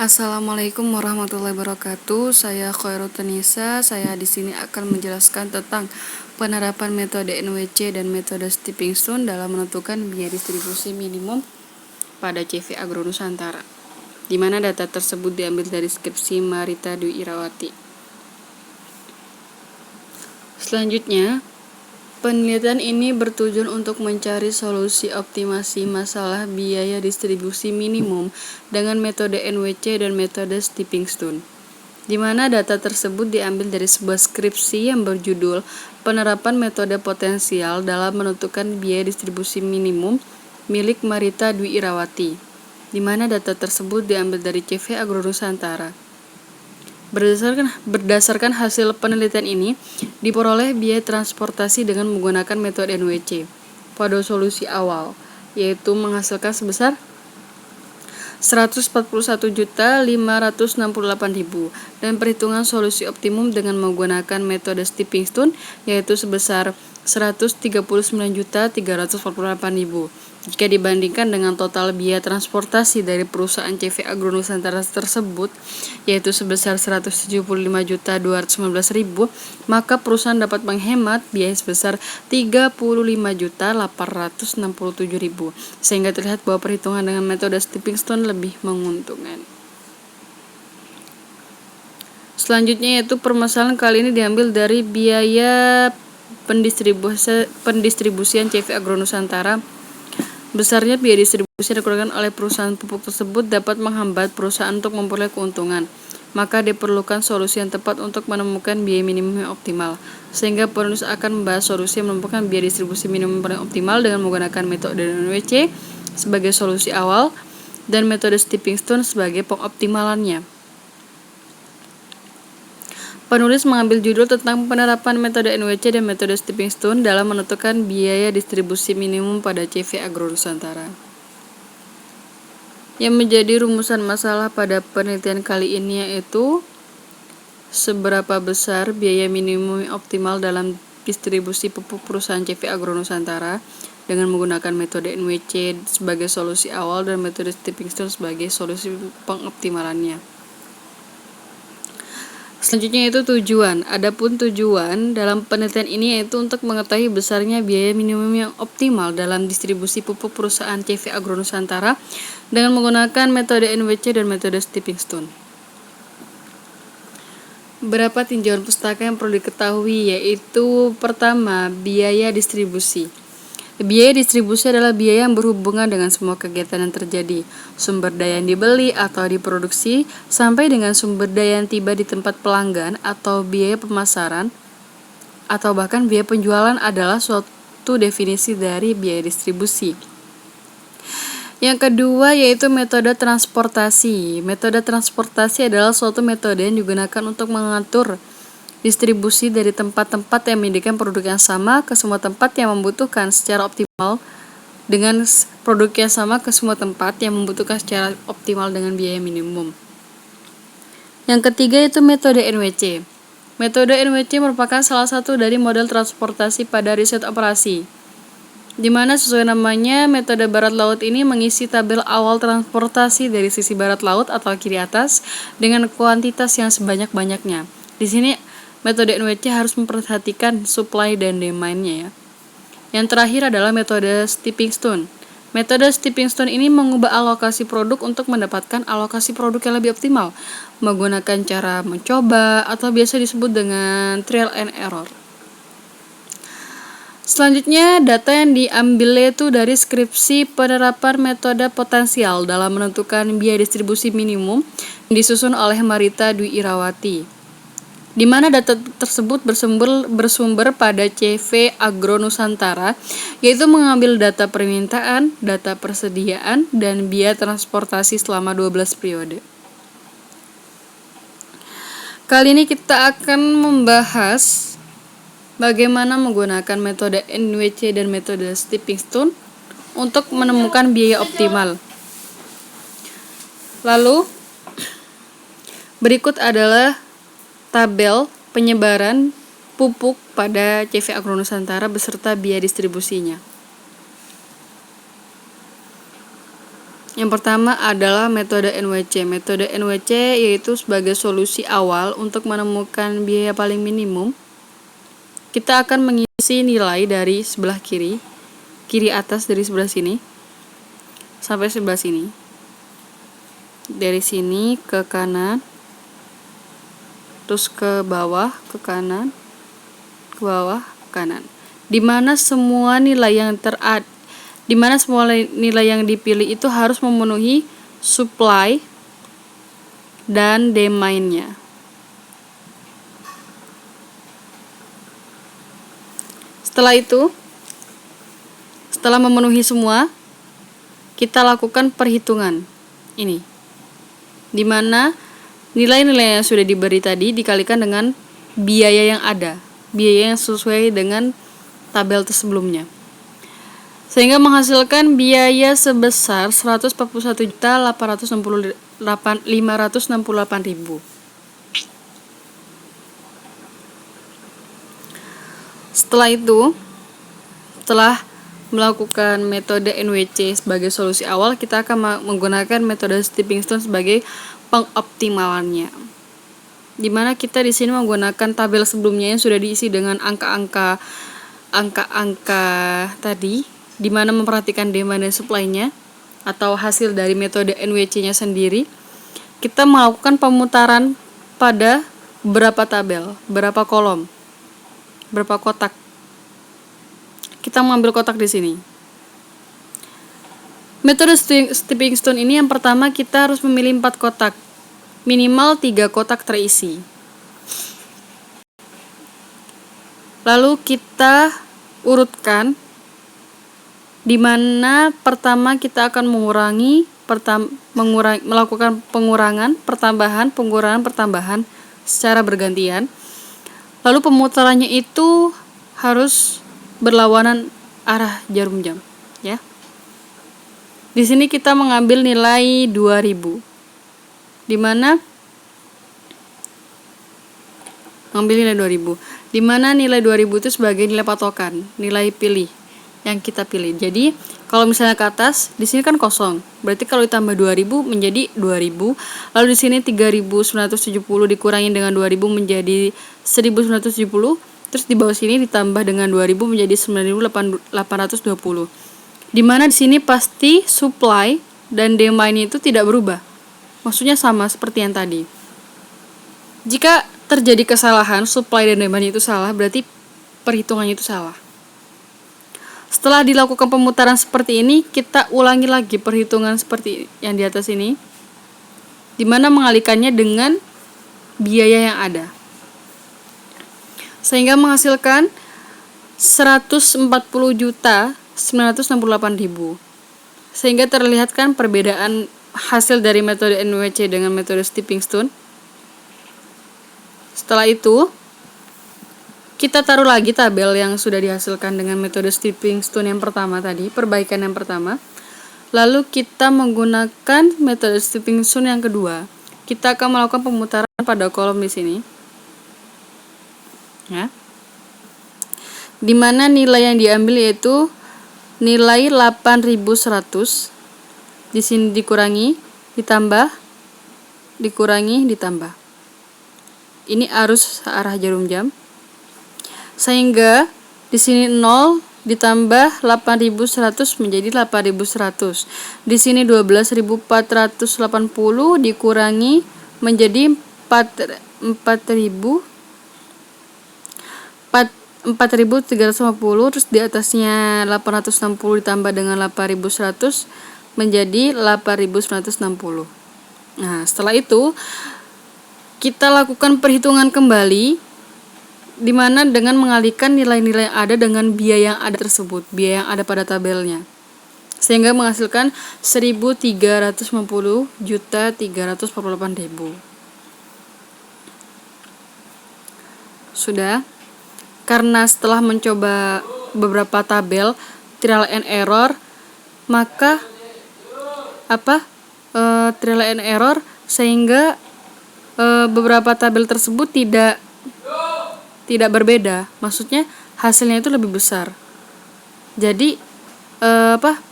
Assalamualaikum warahmatullahi wabarakatuh. Saya Khairutin Nisa. Saya di sini akan menjelaskan tentang penerapan metode NWC dan metode stepping stone dalam menentukan biaya distribusi minimum pada CV Agro Nusantara, di mana data tersebut diambil dari skripsi Marita Dwi Irawati. Selanjutnya, penelitian ini bertujuan untuk mencari solusi optimasi masalah biaya distribusi minimum dengan metode NWC dan metode stepping stone, di mana data tersebut diambil dari sebuah skripsi yang berjudul Penerapan Metode Potensial dalam Menentukan Biaya Distribusi Minimum milik Marita Dwi Irawati, di mana data tersebut diambil dari CV Agro Nusantara. Berdasarkan hasil penelitian ini, diperoleh biaya transportasi dengan menggunakan metode NWC pada solusi awal, yaitu menghasilkan sebesar 141.568.000, dan perhitungan solusi optimum dengan menggunakan metode stepping stone yaitu sebesar 139.348.000. Jika dibandingkan dengan total biaya transportasi dari perusahaan CV Agro Nusantara tersebut yaitu sebesar 175.219.000, maka perusahaan dapat menghemat biaya sebesar 35.867.000, sehingga terlihat bahwa perhitungan dengan metode stepping stone lebih menguntungkan. Selanjutnya yaitu permasalahan kali ini diambil dari biaya pendistribusian CV Agro Nusantara. Besarnya biaya distribusi yang dikeluarkan oleh perusahaan pupuk tersebut dapat menghambat perusahaan untuk memperoleh keuntungan. Maka diperlukan solusi yang tepat untuk menemukan biaya minimum yang optimal. Sehingga penulis akan membahas solusi yang menemukan biaya distribusi minimum paling optimal dengan menggunakan metode NWC sebagai solusi awal dan metode stepping stone sebagai pengoptimalannya. Penulis mengambil judul tentang penerapan metode NWC dan metode stepping stone dalam menentukan biaya distribusi minimum pada CV Agro Nusantara. Yang menjadi rumusan masalah pada penelitian kali ini yaitu seberapa besar biaya minimum yang optimal dalam distribusi pupuk perusahaan CV Agro Nusantara dengan menggunakan metode NWC sebagai solusi awal dan metode stepping stone sebagai solusi pengoptimalannya. Selanjutnya itu tujuan. Adapun tujuan dalam penelitian ini yaitu untuk mengetahui besarnya biaya minimum yang optimal dalam distribusi pupuk perusahaan CV Agro Nusantara dengan menggunakan metode NWC dan metode stepping stone. Berapa tinjauan pustaka yang perlu diketahui yaitu pertama, biaya distribusi. Biaya distribusi adalah biaya yang berhubungan dengan semua kegiatan yang terjadi, sumber daya yang dibeli atau diproduksi, sampai dengan sumber daya yang tiba di tempat pelanggan atau biaya pemasaran, atau bahkan biaya penjualan adalah suatu definisi dari biaya distribusi. Yang kedua yaitu metode transportasi. Metode transportasi adalah suatu metode yang digunakan untuk mengatur distribusi dari tempat-tempat yang menyediakan produk yang sama ke semua tempat yang membutuhkan secara optimal dengan produk yang sama ke semua tempat yang membutuhkan secara optimal dengan biaya minimum. Yang ketiga itu metode NWC. Metode NWC merupakan salah satu dari model transportasi pada riset operasi, di mana sesuai namanya metode barat laut ini mengisi tabel awal transportasi dari sisi barat laut atau kiri atas dengan kuantitas yang sebanyak-banyaknya. Di sini metode NWC harus memperhatikan supply dan demand-nya ya. Yang terakhir adalah metode stepping stone. Metode stepping stone ini mengubah alokasi produk untuk mendapatkan alokasi produk yang lebih optimal menggunakan cara mencoba atau biasa disebut dengan trial and error. Selanjutnya, data yang diambil itu dari skripsi penerapan metode potensial dalam menentukan biaya distribusi minimum disusun oleh Marita Dwi Irawati, di mana data tersebut bersumber pada CV Agro Nusantara, yaitu mengambil data permintaan, data persediaan, dan biaya transportasi selama 12 periode. Kali ini kita akan membahas bagaimana menggunakan metode NWC dan metode stepping stone untuk menemukan biaya optimal. Lalu, berikut adalah tabel penyebaran pupuk pada CV Agro Nusantara beserta biaya distribusinya. Yang pertama adalah metode NWC. Metode NWC yaitu sebagai solusi awal untuk menemukan biaya paling minimum. Kita akan mengisi nilai dari sebelah kiri atas dari sebelah sini sampai sebelah sini. Dari sini ke kanan, terus ke bawah, ke kanan, ke bawah, ke kanan. Dimana semua nilai yang dipilih itu harus memenuhi supply dan demand-nya. Setelah itu, setelah memenuhi semua, kita lakukan perhitungan ini, dimana nilai-nilai yang sudah diberi tadi dikalikan dengan biaya yang ada, biaya yang sesuai dengan tabel sebelumnya, sehingga menghasilkan biaya sebesar 141.568.000. Setelah melakukan metode NWC sebagai solusi awal, kita akan menggunakan metode stepping stone sebagai pengoptimalannya. Dimana kita di sini menggunakan tabel sebelumnya yang sudah diisi dengan angka-angka tadi, dimana memperhatikan demand dan supply-nya atau hasil dari metode NWC-nya sendiri. Kita melakukan pemutaran pada berapa tabel, berapa kolom, berapa kotak. Kita mengambil kotak di sini. Metode stepping stone ini yang pertama kita harus memilih 4 kotak. Minimal 3 kotak terisi. Lalu kita urutkan, di mana pertama kita akan melakukan pengurangan, pertambahan secara bergantian. Lalu pemutarannya itu harus berlawanan arah jarum jam, ya. Di sini kita mengambil nilai 2000. Di mana nilai 2000 itu sebagai nilai patokan, nilai pilih yang kita pilih. Jadi, kalau misalnya ke atas, di sini kan kosong. Berarti kalau ditambah 2000 menjadi 2000. Lalu di sini 3970 dikurangi dengan 2000 menjadi 1970. Terus di bawah sini ditambah dengan 2000 menjadi 9820. Dimana di sini pasti supply dan demand itu tidak berubah. Maksudnya sama seperti yang tadi. Jika terjadi kesalahan, supply dan demand itu salah, berarti perhitungannya itu salah. Setelah dilakukan pemutaran seperti ini, kita ulangi lagi perhitungan seperti yang di atas ini, dimana mengalihkannya dengan biaya yang ada, sehingga menghasilkan 140.968.000. Sehingga terlihatkan perbedaan hasil dari metode NWC dengan metode stepping stone. Setelah itu, kita taruh lagi tabel yang sudah dihasilkan dengan metode stepping stone yang pertama tadi, perbaikan yang pertama. Lalu kita menggunakan metode stepping stone yang kedua. Kita akan melakukan pemutaran pada kolom di sini. Ya. Dimana nilai yang diambil yaitu nilai 8100. Di sini dikurangi, ditambah, dikurangi, ditambah. Ini arus arah jarum jam. Sehingga di sini 0 ditambah 8100 menjadi 8100. Di sini 12.480 dikurangi menjadi 4.350, terus di atasnya 860 ditambah dengan 8.100 menjadi 8.960. Nah, setelah itu kita lakukan perhitungan kembali, di mana dengan mengalihkan nilai-nilai yang ada dengan biaya yang ada tersebut, biaya yang ada pada tabelnya, sehingga menghasilkan 1.350.348.000. Sudah. Karena setelah mencoba beberapa tabel trial and error, maka trial and error, sehingga beberapa tabel tersebut tidak berbeda. Maksudnya hasilnya itu lebih besar. Jadi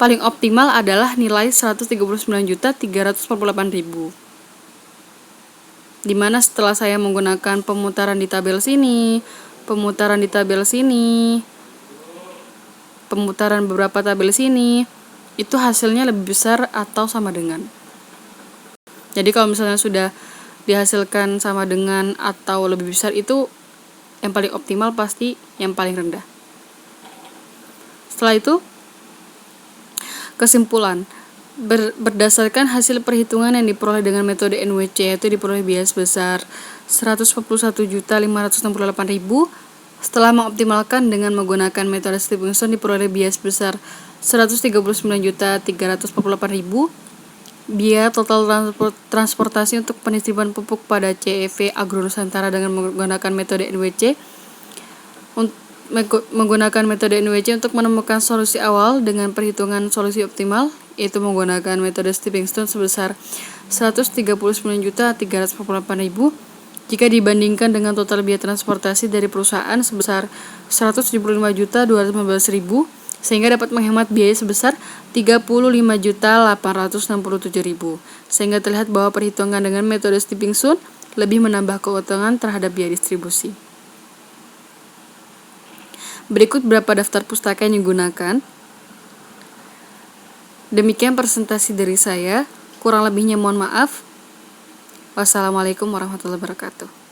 paling optimal adalah nilai 139.348.000. Dimana setelah saya menggunakan pemutaran di tabel sini, pemutaran beberapa tabel sini, itu hasilnya lebih besar atau sama dengan. Jadi kalau misalnya sudah dihasilkan sama dengan atau lebih besar, itu yang paling optimal pasti yang paling rendah. Setelah itu, kesimpulan. Berdasarkan hasil perhitungan yang diperoleh dengan metode NWC, yaitu diperoleh biaya sebesar 141.568.000. Setelah mengoptimalkan dengan menggunakan metode stepping stone, diperoleh biaya sebesar 139.348.000. Biaya total transportasi untuk pendistribusian pupuk pada CEV Agro Nusantara dengan menggunakan metode NWC untuk menemukan solusi awal dengan perhitungan solusi optimal, yaitu menggunakan metode stepping stone sebesar 139.348.000 jika dibandingkan dengan total biaya transportasi dari perusahaan sebesar 175.215.000, sehingga dapat menghemat biaya sebesar 35.867.000, sehingga terlihat bahwa perhitungan dengan metode stepping stone lebih menambah keuntungan terhadap biaya distribusi. Berikut beberapa daftar pustaka yang digunakan. Demikian presentasi dari saya. Kurang lebihnya mohon maaf. Wassalamualaikum warahmatullahi wabarakatuh.